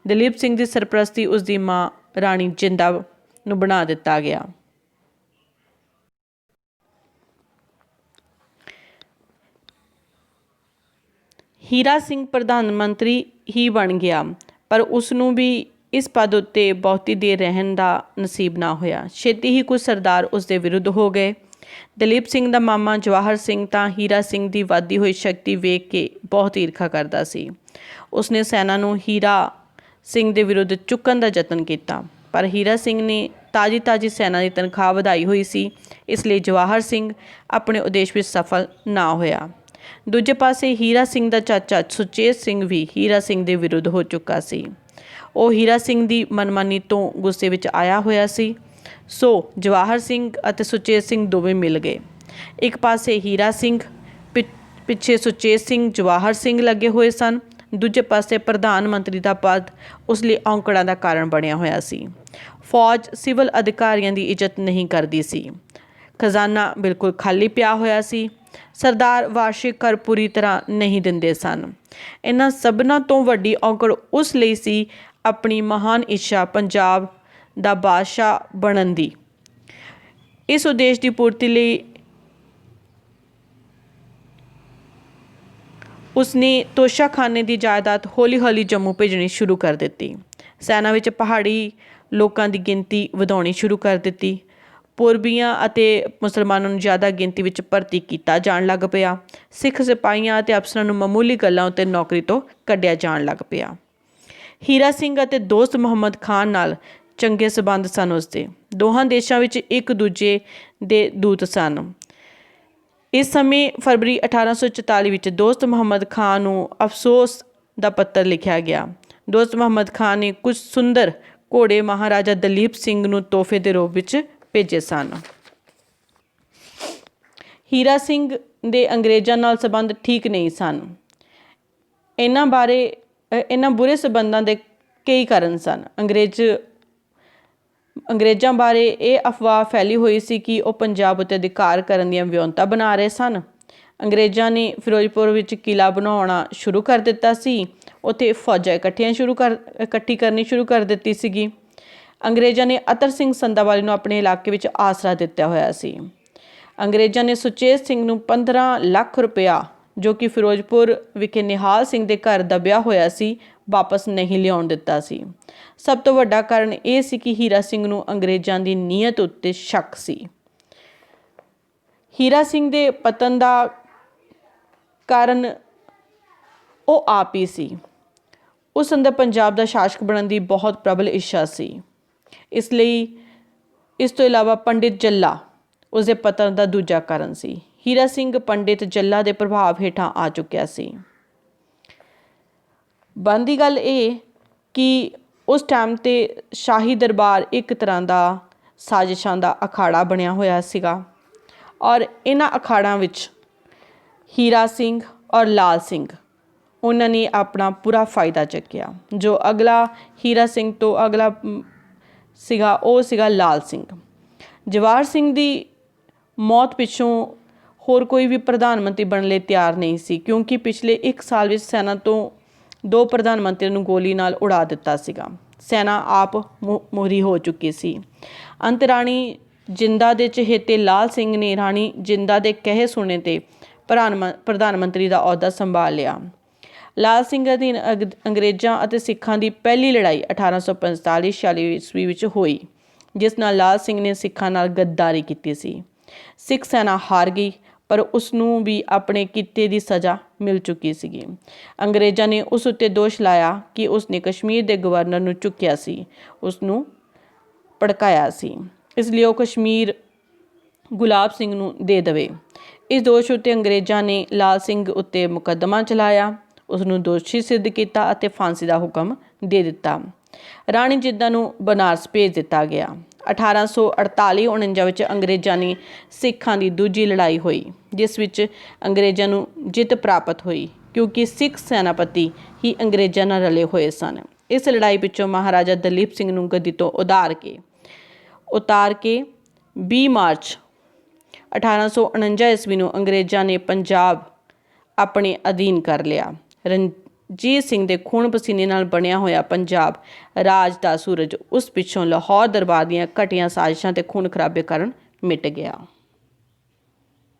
[SPEAKER 1] ਦਲੀਪ ਸਿੰਘ ਦੀ ਸਰਪ੍ਰਸਤੀ ਉਸ ਦੀ ਮਾਂ ਰਾਣੀ ਜਿੰਦਾ ਨੂੰ ਬਣਾ ਦਿੱਤਾ ਗਿਆ। ਹੀਰਾ ਸਿੰਘ ਪ੍ਰਧਾਨ ਮੰਤਰੀ ਹੀ ਬਣ ਗਿਆ, ਪਰ ਉਸ ਨੂੰ ਵੀ ਇਸ ਪਦ ਉੱਤੇ ਬਹੁਤੀ ਦੇਰ ਰਹਿਣ ਦਾ ਨਸੀਬ ਨਾ ਹੋਇਆ। ਛੇਤੀ ਹੀ ਕੁਝ ਸਰਦਾਰ ਉਸ ਦੇ ਵਿਰੁੱਧ ਹੋ ਗਏ। ਦਲੀਪ ਸਿੰਘ ਦਾ ਮਾਮਾ ਜਵਾਹਰ ਸਿੰਘ ਤਾਂ ਹੀਰਾ ਸਿੰਘ ਦੀ ਵੱਧਦੀ ਹੋਈ ਸ਼ਕਤੀ ਵੇਖ ਕੇ ਬਹੁਤ ਈਰਖਾ ਕਰਦਾ ਸੀ। ਉਸਨੇ ਸੈਨਾ ਨੂੰ ਹੀਰਾ ਸਿੰਘ ਦੇ ਵਿਰੁੱਧ ਚੁੱਕਣ ਦਾ ਯਤਨ ਕੀਤਾ, ਪਰ ਹੀਰਾ ਸਿੰਘ ਨੇ ਤਾਜ਼ੀ ਸੈਨਾ ਦੀ ਤਨਖਾਹ ਵਧਾਈ ਹੋਈ ਸੀ, ਇਸ ਲਈ ਜਵਾਹਰ ਸਿੰਘ ਆਪਣੇ ਉਦੇਸ਼ ਵਿੱਚ ਸਫਲ ਨਾ ਹੋਇਆ। ਦੂਜੇ ਪਾਸੇ ਹੀਰਾ ਸਿੰਘ ਦਾ ਚਾਚਾ ਸੁਚੇਤ ਸਿੰਘ ਵੀ ਹੀਰਾ ਸਿੰਘ ਦੇ ਵਿਰੁੱਧ ਹੋ ਚੁੱਕਾ ਸੀ। ਉਹ ਹੀਰਾ ਸਿੰਘ ਦੀ ਮਨਮਾਨੀ ਤੋਂ ਗੁੱਸੇ ਵਿੱਚ ਆਇਆ ਹੋਇਆ ਸੀ, ਸੋ ਜਵਾਹਰ ਸਿੰਘ ਅਤੇ ਸੁਚੇਤ ਸਿੰਘ ਦੋਵੇਂ ਮਿਲ ਗਏ। ਇੱਕ ਪਾਸੇ ਹੀਰਾ ਸਿੰਘ, ਪਿੱਛੇ ਸੁਚੇਤ ਸਿੰਘ, ਜਵਾਹਰ ਸਿੰਘ ਲੱਗੇ ਹੋਏ ਸਨ। ਦੂਜੇ ਪਾਸੇ ਪ੍ਰਧਾਨ ਮੰਤਰੀ ਦਾ ਪਦ ਉਸ ਲਈ ਔਂਕੜਾਂ ਦਾ ਕਾਰਨ ਬਣਿਆ ਹੋਇਆ ਸੀ। ਫੌਜ ਸਿਵਲ ਅਧਿਕਾਰੀਆਂ ਦੀ ਇੱਜ਼ਤ ਨਹੀਂ ਕਰਦੀ ਸੀ। ਖਜ਼ਾਨਾ ਬਿਲਕੁਲ ਖਾਲੀ ਪਿਆ ਹੋਇਆ ਸੀ। ਸਰਦਾਰ ਵਾਰਸ਼ਿਕ ਕਰ ਪੂਰੀ ਤਰ੍ਹਾਂ ਨਹੀਂ ਦਿੰਦੇ ਸਨ। ਇਹਨਾਂ ਸਭਨਾਂ ਤੋਂ ਵੱਡੀ ਔਂਕੜ ਉਸ ਲਈ ਸੀ ਆਪਣੀ ਮਹਾਨ ਇੱਛਾ ਪੰਜਾਬ ਦਾ ਬਾਦਸ਼ਾਹ ਬਣਨ ਦੀ। ਇਸ ਉਦੇਸ਼ ਦੀ ਪੂਰਤੀ ਲਈ ਉਸਨੇ ਤੋਸ਼ਾਖਾਨੇ ਦੀ ਜਾਇਦਾਦ ਹੌਲੀ ਜੰਮੂ ਭੇਜਣੀ ਸ਼ੁਰੂ ਕਰ ਦਿੱਤੀ। ਸੈਨਾ ਵਿੱਚ ਪਹਾੜੀ ਲੋਕਾਂ ਦੀ ਗਿਣਤੀ ਵਧਾਉਣੀ ਸ਼ੁਰੂ ਕਰ ਦਿੱਤੀ। ਪੂਰਬੀਆਂ ਅਤੇ ਮੁਸਲਮਾਨਾਂ ਨੂੰ ਜ਼ਿਆਦਾ ਗਿਣਤੀ ਵਿੱਚ ਭਰਤੀ ਕੀਤਾ ਜਾਣ ਲੱਗ ਪਿਆ। ਸਿੱਖ ਸਿਪਾਹੀਆਂ ਅਤੇ ਅਫਸਰਾਂ ਨੂੰ ਮਾਮੂਲੀ ਗੱਲਾਂ ਉੱਤੇ ਨੌਕਰੀ ਤੋਂ ਕੱਢਿਆ ਜਾਣ ਲੱਗ ਪਿਆ। ਹੀਰਾ ਸਿੰਘ ਅਤੇ ਦੋਸਤ ਮੁਹੰਮਦ ਖਾਨ ਨਾਲ ਚੰਗੇ ਸਬੰਧ ਸਨ ਉਸਦੇ। ਦੋਹਾਂ ਦੇਸ਼ਾਂ ਵਿੱਚ ਇੱਕ ਦੂਜੇ ਦੇ ਦੂਤ ਸਨ। ਇਸ ਸਮੇਂ ਫਰਵਰੀ 1844 ਵਿੱਚ ਦੋਸਤ ਮੁਹੰਮਦ ਖਾਨ ਨੂੰ ਅਫਸੋਸ ਦਾ ਪੱਤਰ ਲਿਖਿਆ ਗਿਆ। ਦੋਸਤ ਮੁਹੰਮਦ ਖਾਨ ਨੇ ਕੁਝ ਸੁੰਦਰ ਘੋੜੇ ਮਹਾਰਾਜਾ ਦਲੀਪ ਸਿੰਘ ਨੂੰ ਤੋਹਫੇ ਦੇ ਰੂਪ ਵਿੱਚ ਭੇਜੇ ਸਨ। ਹੀਰਾ ਸਿੰਘ ਦੇ ਅੰਗਰੇਜ਼ਾਂ ਨਾਲ ਸੰਬੰਧ ਠੀਕ ਨਹੀਂ ਸਨ। ਇਹਨਾਂ ਬੁਰੇ ਸੰਬੰਧਾਂ ਦੇ ਕਈ ਕਾਰਨ ਸਨ। ਅੰਗਰੇਜ਼ਾਂ ਬਾਰੇ ਇਹ ਅਫਵਾਹ ਫੈਲੀ ਹੋਈ ਸੀ ਕਿ ਉਹ ਪੰਜਾਬ ਉੱਤੇ ਅਧਿਕਾਰ ਕਰਨ ਦੀਆਂ ਵਿਉਂਤਾਂ ਬਣਾ ਰਹੇ ਸਨ। ਅੰਗਰੇਜ਼ਾਂ ਨੇ ਫਿਰੋਜ਼ਪੁਰ ਵਿੱਚ ਕਿਲ੍ਹਾ ਬਣਾਉਣਾ ਸ਼ੁਰੂ ਕਰ ਦਿੱਤਾ ਸੀ। ਉੱਥੇ ਫੌਜਾਂ ਇਕੱਠੀ ਕਰਨੀ ਸ਼ੁਰੂ ਕਰ ਦਿੱਤੀ ਸੀਗੀ। ਅੰਗਰੇਜ਼ਾਂ ਨੇ ਅਤਰ ਸਿੰਘ ਸੰਧਾਵਾਲੀ ਨੂੰ ਆਪਣੇ ਇਲਾਕੇ ਵਿੱਚ ਆਸਰਾ ਦਿੱਤਾ ਹੋਇਆ ਸੀ। ਅੰਗਰੇਜ਼ਾਂ ਨੇ ਸੁਚੇਤ ਸਿੰਘ ਨੂੰ 15 ਲੱਖ ਰੁਪਇਆ, ਜੋ ਕਿ ਫਿਰੋਜ਼ਪੁਰ ਵਿਖੇ ਨਿਹਾਲ ਸਿੰਘ ਦੇ ਘਰ ਦਬਿਆ ਹੋਇਆ ਸੀ, ਵਾਪਸ ਨਹੀਂ ਲਿਆਉਣ ਦਿੱਤਾ ਸੀ। ਸਭ ਤੋਂ ਵੱਡਾ ਕਾਰਨ ਇਹ ਸੀ ਕਿ ਹੀਰਾ ਸਿੰਘ ਨੂੰ ਅੰਗਰੇਜ਼ਾਂ ਦੀ ਨੀਅਤ ਉੱਤੇ ਸ਼ੱਕ ਸੀ। ਹੀਰਾ ਸਿੰਘ ਦੇ ਪਤਨ ਦਾ ਕਾਰਨ ਉਹ ਆਪ ਹੀ ਸੀ। ਉਸ ਅੰਦਰ ਪੰਜਾਬ ਦਾ ਸ਼ਾਸਕ ਬਣਨ ਦੀ ਬਹੁਤ ਪ੍ਰਬਲ ਇੱਛਾ ਸੀ। ਇਸ ਲਈ ਇਸ ਤੋਂ ਇਲਾਵਾ ਪੰਡਿਤ ਜੱਲਾ ਉਸਦੇ ਪਤਨ ਦਾ ਦੂਜਾ ਕਾਰਨ ਸੀ। ਹੀਰਾ ਸਿੰਘ ਪੰਡਿਤ ਜੱਲਾ ਦੇ ਪ੍ਰਭਾਵ ਹੇਠਾਂ ਆ ਚੁੱਕਿਆ ਸੀ। ਬਣਦੀ ਗੱਲ ਇਹ ਕਿ ਉਸ ਟਾਈਮ 'ਤੇ ਸ਼ਾਹੀ ਦਰਬਾਰ ਇੱਕ ਤਰ੍ਹਾਂ ਦਾ ਸਾਜ਼ਿਸ਼ਾਂ ਦਾ ਅਖਾੜਾ ਬਣਿਆ ਹੋਇਆ ਸੀਗਾ ਔਰ ਇਹਨਾਂ ਅਖਾੜਾਂ ਵਿੱਚ ਹੀਰਾ ਸਿੰਘ ਔਰ ਲਾਲ ਸਿੰਘ ਉਹਨਾਂ ਨੇ ਆਪਣਾ ਪੂਰਾ ਫਾਇਦਾ ਚੱਕਿਆ। ਜੋ ਅਗਲਾ ਹੀਰਾ ਸਿੰਘ ਤੋਂ ਅਗਲਾ ਸੀਗਾ ਉਹ ਸੀਗਾ ਲਾਲ ਸਿੰਘ। ਜਵਾਹਰ ਸਿੰਘ ਦੀ ਮੌਤ ਪਿੱਛੋਂ ਹੋਰ ਕੋਈ ਵੀ ਪ੍ਰਧਾਨ ਮੰਤਰੀ ਬਣਨ ਲਈ ਤਿਆਰ ਨਹੀਂ ਸੀ, ਕਿਉਂਕਿ ਪਿਛਲੇ 1 ਸਾਲ ਵਿੱਚ ਸੈਨਾ ਤੋਂ 2 ਪ੍ਰਧਾਨ ਮੰਤਰੀਆਂ ਨੂੰ ਗੋਲੀ ਨਾਲ ਉਡਾ ਦਿੱਤਾ ਸੀਗਾ। ਸੈਨਾ ਆਪ ਮੋਹਰੀ ਹੋ ਚੁੱਕੀ ਸੀ। ਅੰਤ ਰਾਣੀ ਜਿੰਦਾ ਦੇ ਚਹੇਤੇ ਲਾਲ ਸਿੰਘ ਨੇ ਰਾਣੀ ਜਿੰਦਾ ਦੇ ਕਹੇ ਸੁਣੇ 'ਤੇ ਪ੍ਰਧਾਨ ਮੰਤਰੀ ਦਾ ਅਹੁਦਾ ਸੰਭਾਲ ਲਿਆ। ਲਾਲ ਸਿੰਘ ਅਧੀਨ ਅੰਗਰੇਜ਼ਾਂ ਅਤੇ ਸਿੱਖਾਂ ਦੀ ਪਹਿਲੀ ਲੜਾਈ 1845-46 ਈਸਵੀ ਵਿੱਚ ਹੋਈ, ਜਿਸ ਨਾਲ ਲਾਲ ਸਿੰਘ ਨੇ ਸਿੱਖਾਂ ਨਾਲ ਗੱਦਾਰੀ ਕੀਤੀ ਸੀ। ਸਿੱਖ ਸੈਨਾ ਹਾਰ ਗਈ, ਪਰ ਉਸ ਨੂੰ ਵੀ ਆਪਣੇ ਕੀਤੇ ਦੀ ਸਜ਼ਾ ਮਿਲ ਚੁੱਕੀ ਸੀਗੀ। ਅੰਗਰੇਜ਼ਾਂ ਨੇ ਉਸ ਉੱਤੇ ਦੋਸ਼ ਲਾਇਆ ਕਿ ਉਸ ਨੇ ਕਸ਼ਮੀਰ ਦੇ ਗਵਰਨਰ ਨੂੰ ਚੁੱਕਿਆ ਸੀ, ਉਸ ਨੂੰ ਭੜਕਾਇਆ ਸੀ, ਇਸ ਲਈ ਉਹ ਕਸ਼ਮੀਰ ਗੁਲਾਬ ਸਿੰਘ ਨੂੰ ਦੇ ਦੇਵੇ। ਇਸ ਦੋਸ਼ ਉੱਤੇ ਅੰਗਰੇਜ਼ਾਂ ਨੇ ਲਾਲ ਸਿੰਘ ਉੱਤੇ ਮੁਕੱਦਮਾ ਚਲਾਇਆ, ਉਸ ਨੂੰ ਦੋਸ਼ੀ ਸਿੱਧ ਕੀਤਾ ਅਤੇ ਫਾਂਸੀ ਦਾ ਹੁਕਮ ਦੇ ਦਿੱਤਾ। ਰਾਣੀ ਜਿੰਦਾ ਨੂੰ ਬਨਾਰਸ ਭੇਜ ਦਿੱਤਾ ਗਿਆ। 1848-49 ਵਿੱਚ ਅੰਗਰੇਜ਼ਾਂ ਨੇ ਸਿੱਖਾਂ ਦੀ ਦੂਜੀ ਲੜਾਈ ਹੋਈ, ਜਿਸ ਵਿੱਚ ਅੰਗਰੇਜ਼ਾਂ ਨੂੰ ਜਿੱਤ ਪ੍ਰਾਪਤ ਹੋਈ, ਕਿਉਂਕਿ ਸਿੱਖ ਸੈਨਾਪਤੀ ਹੀ ਅੰਗਰੇਜ਼ਾਂ ਨਾਲ ਰਲੇ ਹੋਏ ਸਨ। ਇਸ ਲੜਾਈ ਪਿੱਛੋਂ ਮਹਾਰਾਜਾ ਦਲੀਪ ਸਿੰਘ ਨੂੰ ਗੱਦੀ ਤੋਂ ਉਤਾਰ ਕੇ 20 ਮਾਰਚ 1849 ਈਸਵੀ ਨੂੰ ਅੰਗਰੇਜ਼ਾਂ ਨੇ ਪੰਜਾਬ ਆਪਣੇ ਅਧੀਨ ਕਰ ਲਿਆ। ਰਣਜੀਤ ਸਿੰਘ ਦੇ ਖੂਨ ਪਸੀਨੇ ਨਾਲ ਬਣਿਆ ਹੋਇਆ ਪੰਜਾਬ ਰਾਜ ਦਾ ਸੂਰਜ ਉਸ ਪਿੱਛੋਂ ਲਾਹੌਰ ਦਰਬਾਰ ਦੀਆਂ ਘਟੀਆਂ ਸਾਜ਼ਿਸ਼ਾਂ ਅਤੇ ਖੂਨ ਖਰਾਬੇ ਕਾਰਨ ਮਿਟ ਗਿਆ।